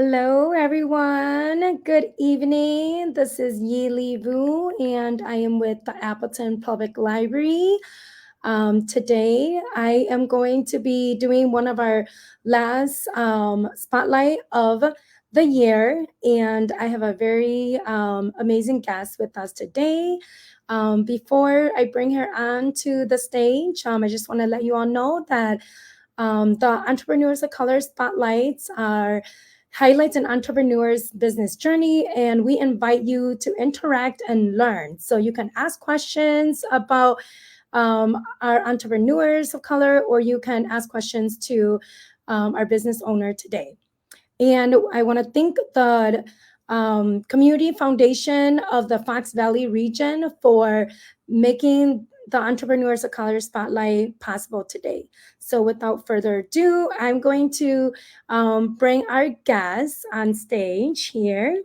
Hello, everyone. Good evening. This is Yi Li Vu, and I am with the Appleton Public Library. Today, I am going to be doing one of our last spotlight of the year, and I have a very amazing guest with us today. Before I bring her on to the stage, I just want to let you all know that the Entrepreneurs of Color spotlights are highlights an entrepreneur's business journey, and we invite you to interact and learn. So you can ask questions about our entrepreneurs of color, or you can ask questions to our business owner today. And I want to thank the Community Foundation of the Fox Valley region for making the Entrepreneurs of Color Spotlight possible today. So without further ado, I'm going to bring our guests on stage here.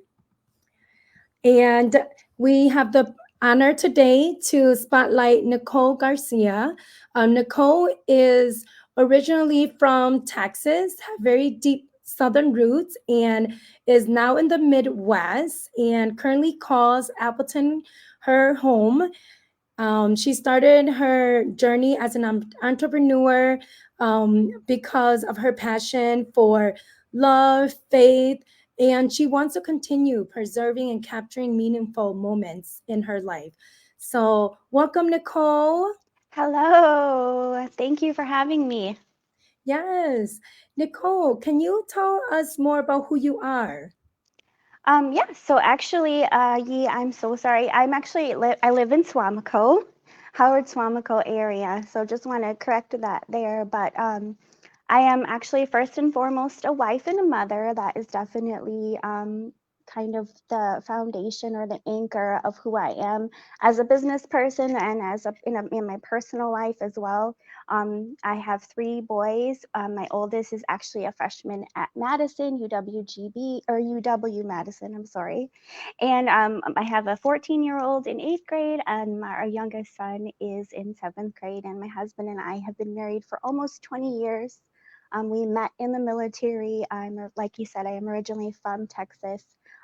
And we have the honor today to spotlight Nichole Garcia. Nichole is originally from Texas, have very deep Southern roots, and is now in the Midwest and currently calls Appleton her home. She started her journey as an entrepreneur because of her passion for love, faith, and she wants to continue preserving and capturing meaningful moments in her life. So, welcome, Nichole. Hello, thank you for having me. Yes. Nichole, can you tell us more about who you are? Yeah, so actually, I'm so sorry. I live in Swamico, Howard Swamico area. So just want to correct that there. But I am actually first and foremost a wife and a mother. That is definitely kind of the foundation or the anchor of who I am as a business person and in my personal life as well. I have three boys. My oldest is actually a freshman at Madison, UWGB, or UW-Madison, I'm sorry. And I have a 14-year-old in eighth grade, and our youngest son is in seventh grade. And my husband and I have been married for almost 20 years. We met in the military. Like you said, I am originally from Texas,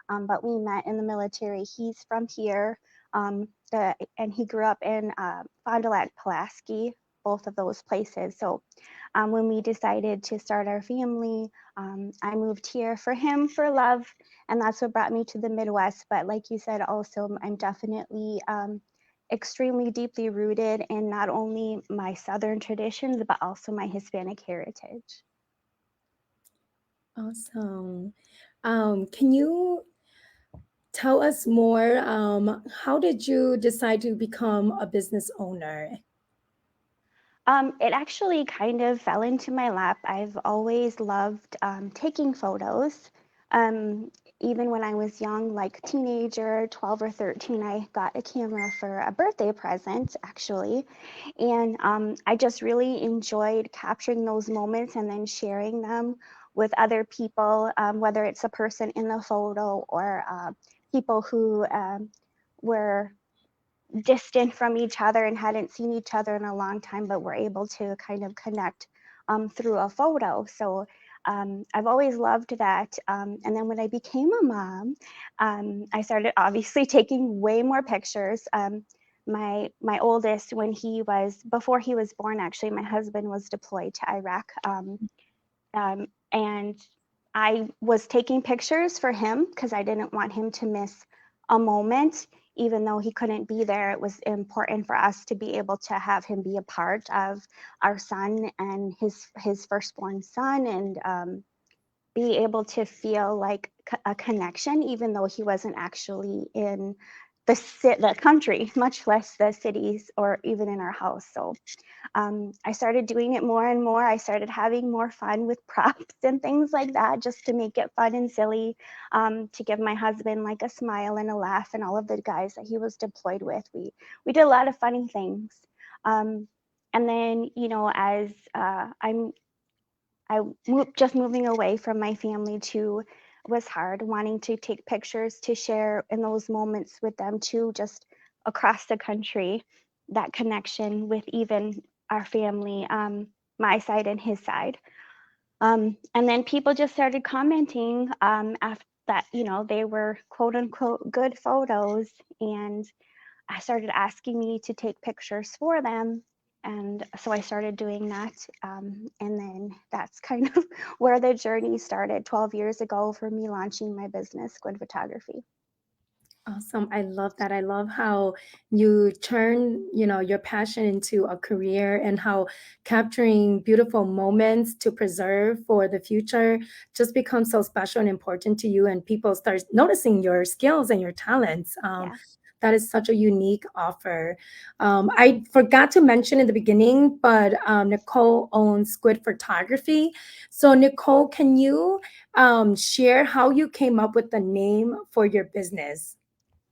but we met in the military. He's from here, and he grew up in Fond du Lac, Pulaski, both of those places. So when we decided to start our family, I moved here for him for love, and that's what brought me to the Midwest. But like you said, also, I'm definitely extremely deeply rooted in not only my Southern traditions, but also my Hispanic heritage. Awesome. Can you tell us more? How did you decide to become a business owner? It actually kind of fell into my lap. I've always loved taking photos. Um, Even when I was young, like teenager, 12 or 13, I got a camera for a birthday present, actually. And I just really enjoyed capturing those moments and then sharing them with other people, whether it's a person in the photo or people who were distant from each other and hadn't seen each other in a long time, but were able to kind of connect through a photo. So I've always loved that. And then when I became a mom, I started obviously taking way more pictures. My oldest, before he was born, actually, my husband was deployed to Iraq, and I was taking pictures for him because I didn't want him to miss a moment. Even though he couldn't be there, it was important for us to be able to have him be a part of our son and his firstborn son, and be able to feel like a connection, even though he wasn't actually in the country, much less the cities or even in our house. So I started doing it more and more. I started having more fun with props and things like that, just to make it fun and silly, to give my husband like a smile and a laugh, and all of the guys that he was deployed with. We did a lot of funny things. Um, and then, as just moving away from my family too was hard, wanting to take pictures to share in those moments with them too, just across the country, that connection with even our family, my side and his side. And then people just started commenting after that, you know, they were quote unquote good photos. And I started asking me to take pictures for them. And so I started doing that. And then that's kind of where the journey started 12 years ago for me launching my business, Squid Photography. Awesome. I love that. I love how you turn, your passion into a career and how capturing beautiful moments to preserve for the future just becomes so special and important to you, and people start noticing your skills and your talents. Yeah. That is such a unique offer. I forgot to mention in the beginning, but Nichole owns Squid Photography. So, Nichole, can you share how you came up with the name for your business?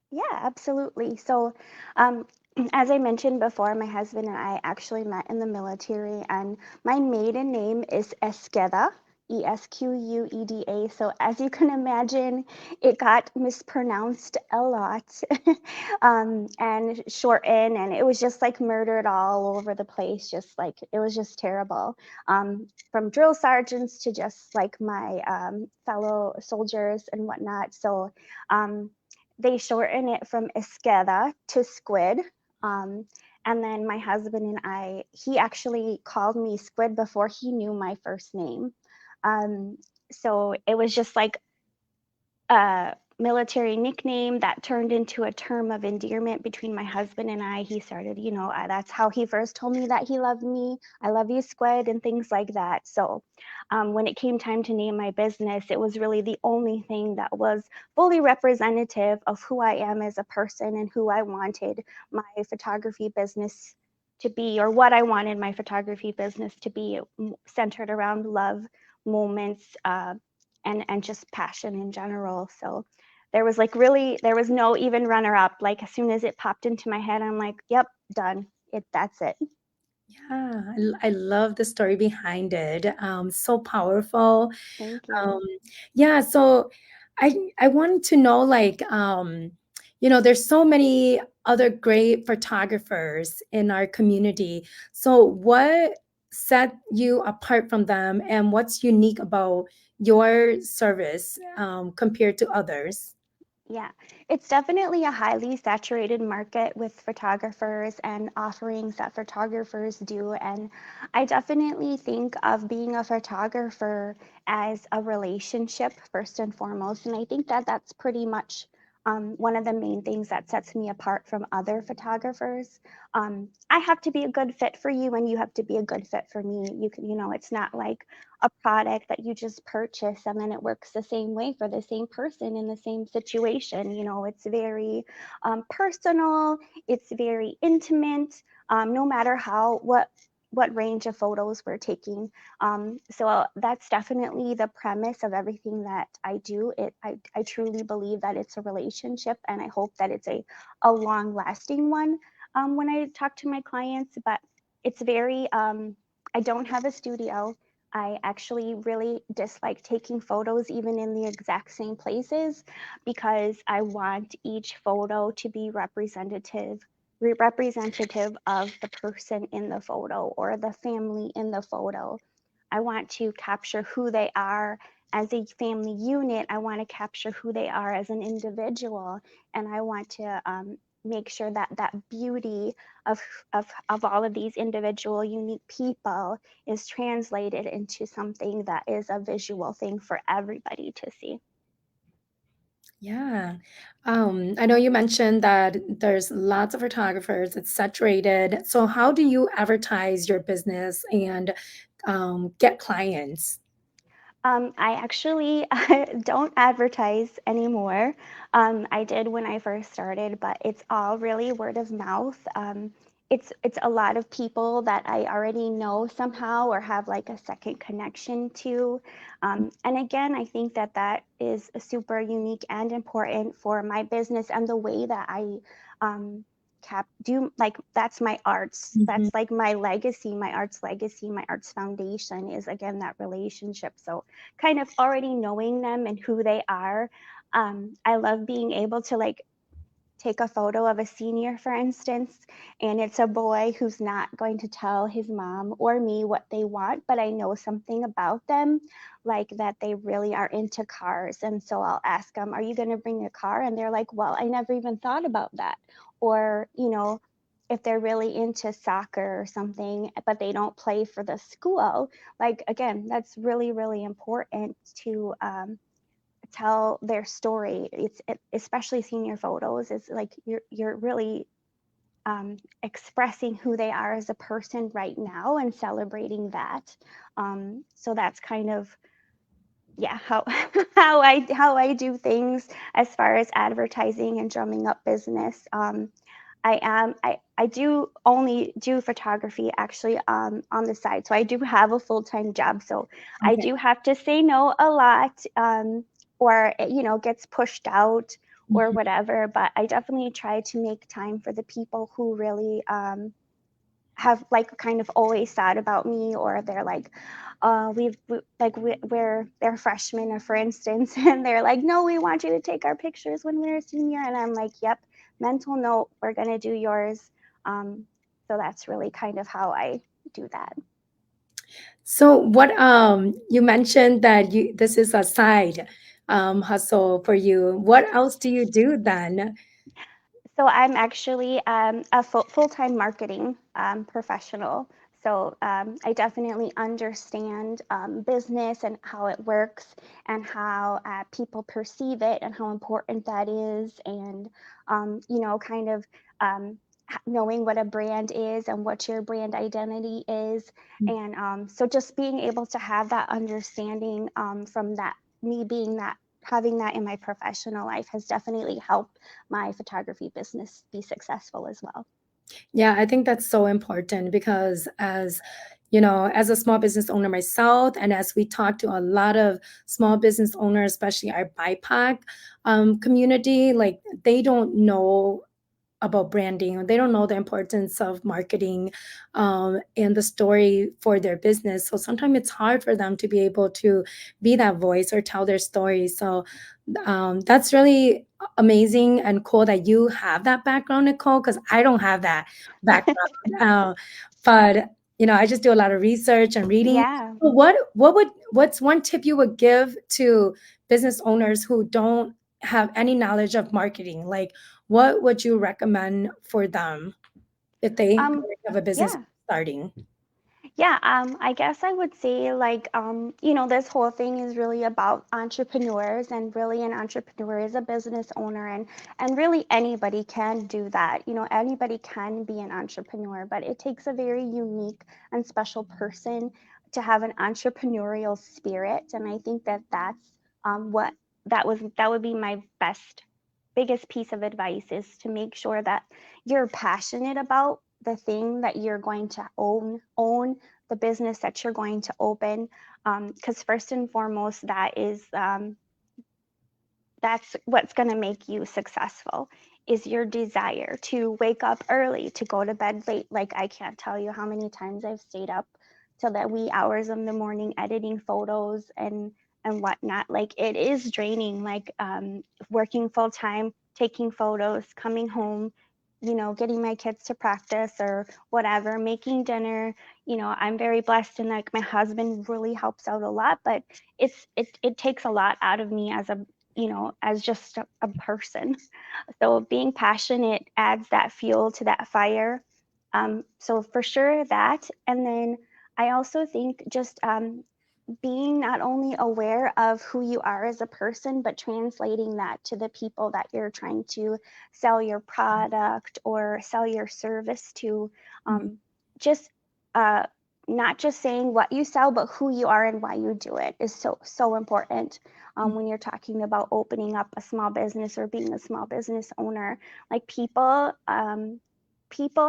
Yeah, absolutely. So, um, as I mentioned before, my husband and I actually met in the military, and my maiden name is Esqueda, Esqueda. So, as you can imagine, it got mispronounced a lot and shortened, and it was just like murdered all over the place. Just like it was just terrible. From drill sergeants to just like my fellow soldiers and whatnot. So, they shorten it from Esqueda to Squid. Um, and then my husband and I, he actually called me Squid before he knew my first name. Um, so it was just like a military nickname that turned into a term of endearment between my husband and I. He started, you know, that's how he first told me that he loved me. I love you, Squid, and things like that. So when it came time to name my business, it was really the only thing that was fully representative of who I am as a person and who I wanted my photography business to be, or what I wanted my photography business to be, centered around love moments, and just passion in general. So there was like really there was no even runner up. Like as soon as it popped into my head, I'm like, yep, done. That's it. Yeah, I love the story behind it. So powerful. Thank Um, you. yeah, so I wanted to know, like, there's so many other great photographers in our community. So what set you apart from them, and what's unique about your service compared to others? Yeah, it's definitely a highly saturated market with photographers and offerings that photographers do. And I definitely think of being a photographer as a relationship first and foremost. And I think that that's pretty much one of the main things that sets me apart from other photographers. I have to be a good fit for you, and you have to be a good fit for me. You can, it's not like a product that you just purchase and then it works the same way for the same person in the same situation. It's very personal, it's very intimate, no matter what range of photos we're taking. So that's definitely the premise of everything that I do. I truly believe that it's a relationship, and I hope that it's a long lasting one when I talk to my clients. But it's very, I don't have a studio. I actually really dislike taking photos even in the exact same places, because I want each photo to be representative of the person in the photo or the family in the photo. I want to capture who they are as a family unit. I want to capture who they are as an individual, and I want to make sure that that beauty of, of all of these individual unique people is translated into something that is a visual thing for everybody to see. Yeah. I know you mentioned that there's lots of photographers, it's saturated. So how do you advertise your business and get clients? I actually don't advertise anymore. I did when I first started, but it's all really word of mouth. It's a lot of people that I already know somehow or have like a second connection to. And again, I think that that is super unique and important for my business and the way that I um, do, like, that's my arts, Mhm. that's like my legacy, my arts foundation is again that relationship. So kind of already knowing them and who they are. I love being able to like take a photo of a senior, for instance, and it's a boy who's not going to tell his mom or me what they want, but I know something about them, like that they really are into cars. And so I'll ask them, are you going to bring a car? And they're like, well, I never even thought about that. Or, if they're really into soccer or something, but they don't play for the school, like, again, that's really, really important to tell their story. Especially senior photos. It's like you're really expressing who they are as a person right now and celebrating that. So that's kind of, yeah, how how I do things as far as advertising and drumming up business. I do only do photography actually on the side. So I do have a full-time job. So I Okay. do have to say no a lot, or it, gets pushed out or Mhm. whatever. But I definitely try to make time for the people who really have like kind of always thought about me, or they're like, we're they're freshmen, or for instance, and they're like, no, we want you to take our pictures when we're a senior, and I'm like, yep, mental note, we're gonna do yours. So that's really kind of how I do that. So what you mentioned that you this is a side hustle for you. What else do you do then? So I'm actually a full-time marketing professional. So I definitely understand business and how it works, and how people perceive it, and how important that is, and kind of knowing what a brand is and what your brand identity is. And so just being able to have that understanding from that, me being that, having that in my professional life, has definitely helped my photography business be successful as well. Yeah, I think that's so important because as you know, as a small business owner myself, and as we talk to a lot of small business owners, especially our BIPOC community, like they don't know about branding, or they don't know the importance of marketing and the story for their business. So sometimes it's hard for them to be able to be that voice or tell their story. So that's really amazing and cool that you have that background, Nichole, because I don't have that background. But I just do a lot of research and reading. Yeah. So what's one tip you would give to business owners who don't have any knowledge of marketing? Like, what would you recommend for them if they Um, have a business yeah. starting? Yeah, I guess I would say, like, this whole thing is really about entrepreneurs, and really an entrepreneur is a business owner, and really anybody can do that. Anybody can be an entrepreneur, but it takes a very unique and special person to have an entrepreneurial spirit. And I think that that's what that would be my biggest piece of advice, is to make sure that you're passionate about the thing that you're going to own the business that you're going to open, because first and foremost, that's what's going to make you successful, is your desire to wake up early, to go to bed late. Like, I can't tell you how many times I've stayed up till the wee hours of the morning editing photos and whatnot. Like, it is draining, like working full time, taking photos, coming home, getting my kids to practice or whatever, making dinner. I'm very blessed, and like my husband really helps out a lot, but it takes a lot out of me as as just a person. So being passionate adds that fuel to that fire. So for sure that. And then I also think just being not only aware of who you are as a person, but translating that to the people that you're trying to sell your product or sell your service to. Mhm. Just uh, not just saying what you sell, but who you are and why you do it is so, so important when you're talking about opening up a small business or being a small business owner. Like, people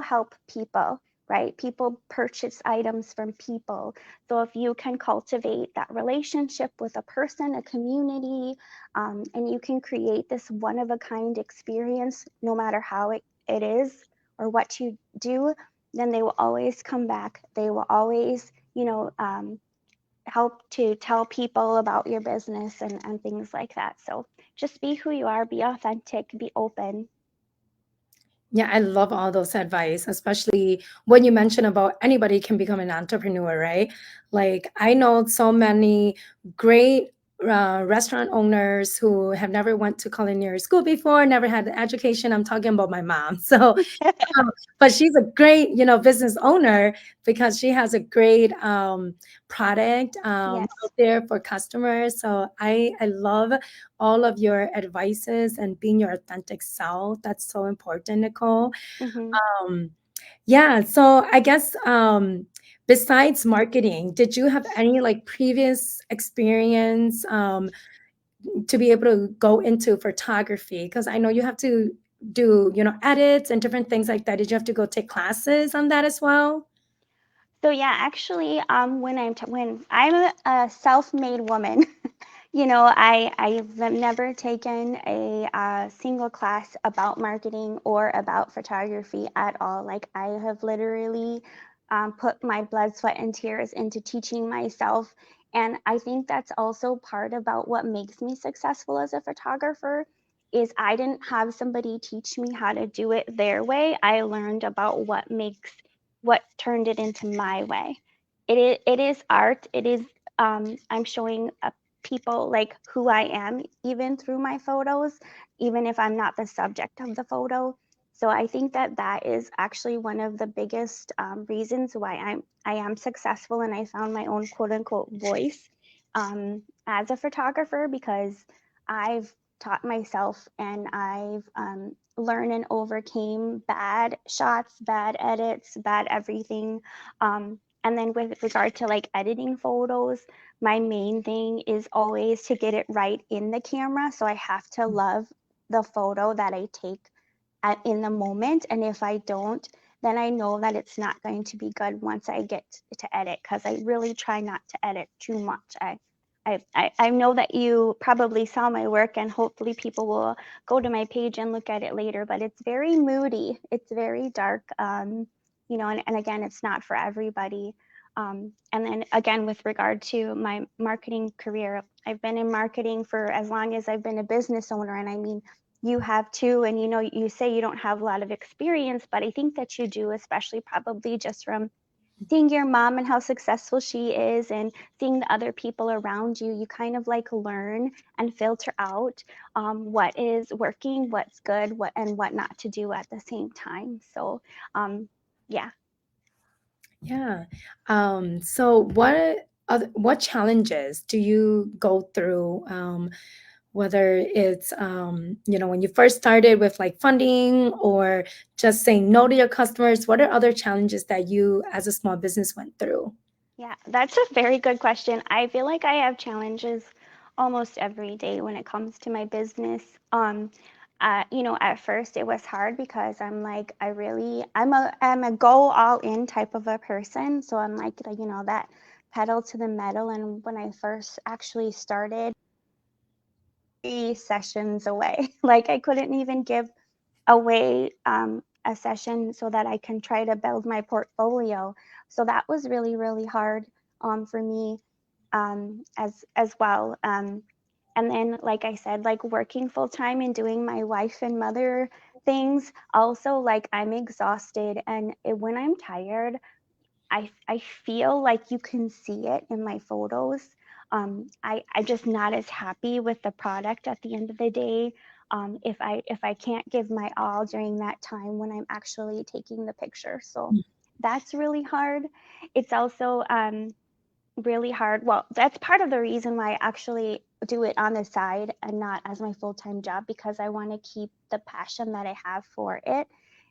help people, right? People purchase items from people. So if you can cultivate that relationship with a person, a community, and you can create this one of a kind experience, no matter how it is or what you do, then they will always come back. They will always, help to tell people about your business and things like that. So just be who you are, be authentic, be open. Yeah, I love all those advice, especially when you mention about anybody can become an entrepreneur, right? Like I know so many great restaurant owners who have never went to culinary school before, never had the education. I'm talking about my mom. So but she's a great, business owner because she has a great product Yes. out there for customers. So I love all of your advices and being your authentic self. That's so important, Nichole. Hmm. Um, yeah. So I guess besides marketing, did you have any like previous experience to be able to go into photography? Because I know you have to do, edits and different things like that. Did you have to go take classes on that as well? So yeah, actually, when I'm a self-made woman, I've never taken a single class about marketing or about photography at all. Like I have literally put my blood, sweat, and tears into teaching myself, and I think that's also part about what makes me successful as a photographer. Is I didn't have somebody teach me how to do it their way. I learned about what turned it into my way. It is art. It is I'm showing people like who I am, even through my photos, even if I'm not the subject of the photo. So I think that that is actually one of the biggest reasons why I am successful and I found my own quote unquote voice as a photographer, because I've taught myself and I've learned and overcame bad shots, bad edits, bad everything. And then with regard to like editing photos, my main thing is always to get it right in the camera. So I have to love the photo that I take in the moment. And if I don't, then I know that it's not going to be good once I get to edit, because I really try not to edit too much. I know that you probably saw my work and hopefully people will go to my page and look at it later, but it's very moody. It's very dark. And again, it's not for everybody. And then again, with regard to my marketing career, I've been in marketing for as long as I've been a business owner. And I mean, you have too. And you say you don't have a lot of experience, but I think that you do, especially probably just from seeing your mom and how successful she is and seeing the other people around you. You kind of like learn and filter out what is working, what's good, what not to do at the same time. So yeah. Yeah. So what challenges do you go through? Whether it's when you first started with like funding or just saying no to your customers, what are other challenges that you as a small business went through? Yeah, that's a very good question. I feel like I have challenges almost every day when it comes to my business. At first it was hard because I'm like, I'm a go all in type of a person. So I'm like, that pedal to the metal. And when I first actually started, 3 sessions away, like I couldn't even give away a session so that I can try to build my portfolio. So that was really, really hard for me as well. And then, like I said, like working full time and doing my wife and mother things. Also, like I'm exhausted, and when I'm tired, I feel like you can see it in my photos. I'm just not as happy with the product at the end of the day. If I can't give my all during that time when I'm actually taking the picture. So that's really hard. It's also really hard. Well, that's part of the reason why I actually do it on the side and not as my full-time job, because I want to keep the passion that I have for it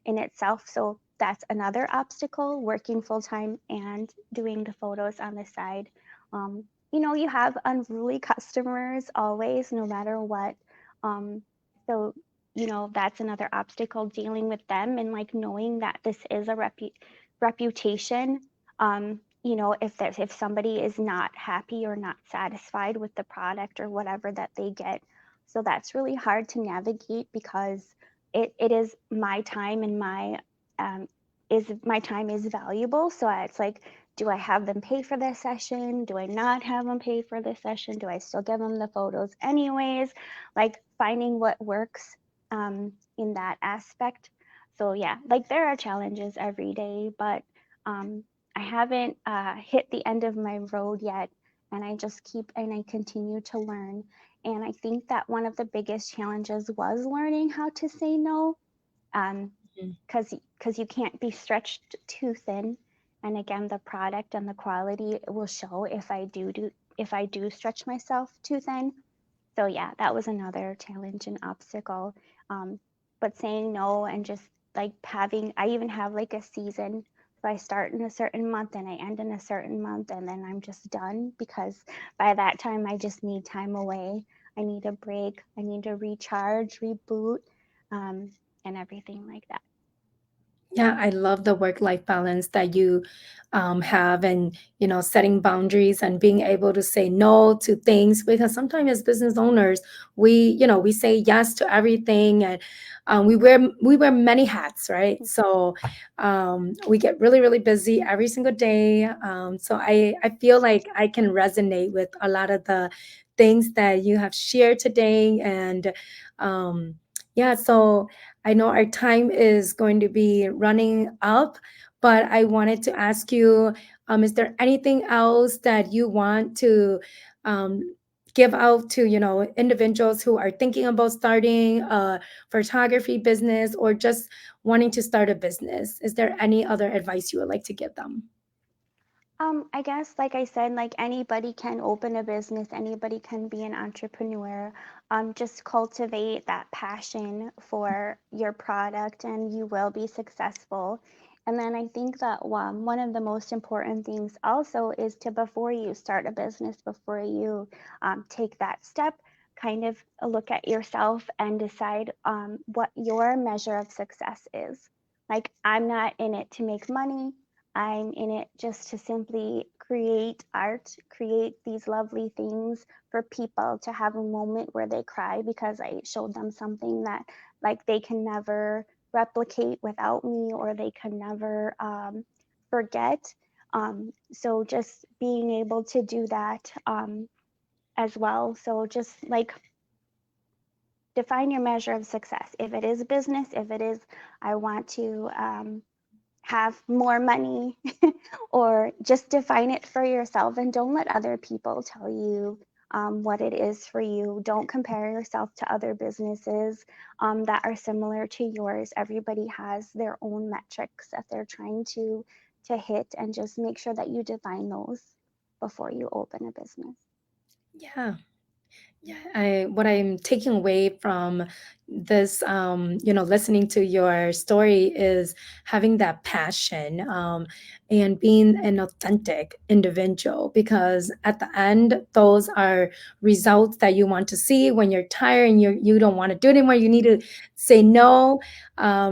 in itself. So that's another obstacle, working full-time and doing the photos on the side. You have unruly customers always, no matter what. So, that's another obstacle, dealing with them and like knowing that this is a reputation. If somebody is not happy or not satisfied with the product or whatever that they get. So that's really hard to navigate, because it is my time, and my time is valuable. So it's like, do I have them pay for this session? Do I not have them pay for this session? Do I still give them the photos anyways? Like finding what works in that aspect. So yeah, like there are challenges every day, but um, I haven't hit the end of my road yet, and I just keep and I continue to learn. And I think that one of the biggest challenges was learning how to say no, Mhm. because you can't be stretched too thin. And again, the product and the quality will show if I do stretch myself too thin. So yeah, that was another challenge and obstacle. Um, but saying no and just like I even have like a season. So I start in a certain month and I end in a certain month, and then I'm just done because by that time I just need time away. I need a break. I need to recharge, reboot, um, and everything like that. Yeah, I love the work-life balance that you have, and setting boundaries and being able to say no to things, because sometimes as business owners, we say yes to everything, and we wear many hats, right? So we get really really busy every single day. So I feel like I can resonate with a lot of the things that you have shared today, and yeah, so I know our time is going to be running up, but I wanted to ask you, is there anything else that you want to um, give out to, individuals who are thinking about starting a photography business or just wanting to start a business? Is there any other advice you would like to give them? I guess, like I said, like anybody can open a business, anybody can be an entrepreneur. Just cultivate that passion for your product and you will be successful. And then I think that one of the most important things also is to, before you start a business, before you take that step, kind of look at yourself and decide what your measure of success is. Like, I'm not in it to make money. I'm in it just to simply create art, create these lovely things for people to have a moment where they cry because I showed them something that like they can never replicate without me, or they can never forget. So just being able to do that as well. So just like define your measure of success. If it is business, if it is, I want to have more money, or just define it for yourself and don't let other people tell you what it is for you. Don't compare yourself to other businesses that are similar to yours. Everybody has their own metrics that they're trying to hit, and just make sure that you define those before you open a business. Yeah. Yeah, what I'm taking away from this, listening to your story is having that passion, and being an authentic individual, because at the end, those are results that you want to see when you're tired and you don't want to do it anymore. You need to say no,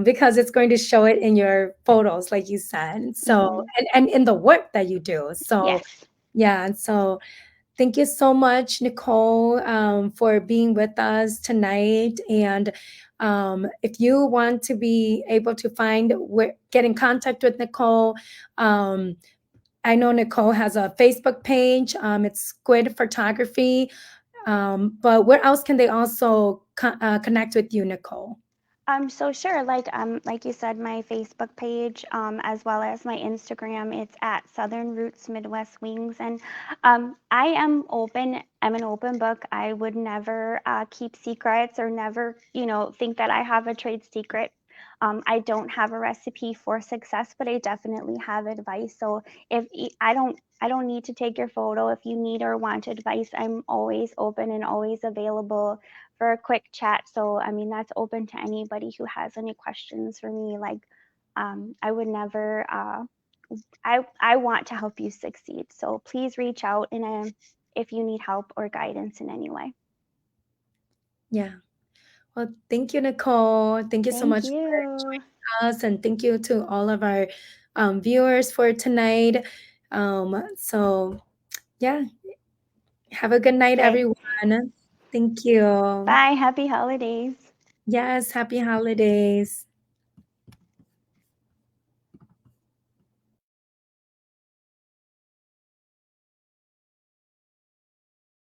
because it's going to show it in your photos, like you said. So, Mm-hmm. and in the work that you do. So, Yes. yeah, and so thank you so much, Nichole, for being with us tonight. And if you want to be able to get in contact with Nichole, um, I know Nichole has a Facebook page. It's Squid Photography. But where else can they also connect with you, Nichole? So sure, like you said, my Facebook page, as well as my Instagram, it's at Southern Roots Midwest Wings, and I am open. I'm an open book. I would never keep secrets or never, think that I have a trade secret. I don't have a recipe for success, but I definitely have advice. So I don't need to take your photo. If you need or want advice, I'm always open and always available for a quick chat. So, I mean, that's open to anybody who has any questions for me. Like, I would never, I want to help you succeed. So please reach out if you need help or guidance in any way. Yeah. Well, thank you, Nichole. Thank you so Thank much for you. joining us, and thank you to all of our viewers for tonight. So, yeah, have a good night, Okay. everyone. Thank you. Bye. Happy holidays. Yes, happy holidays.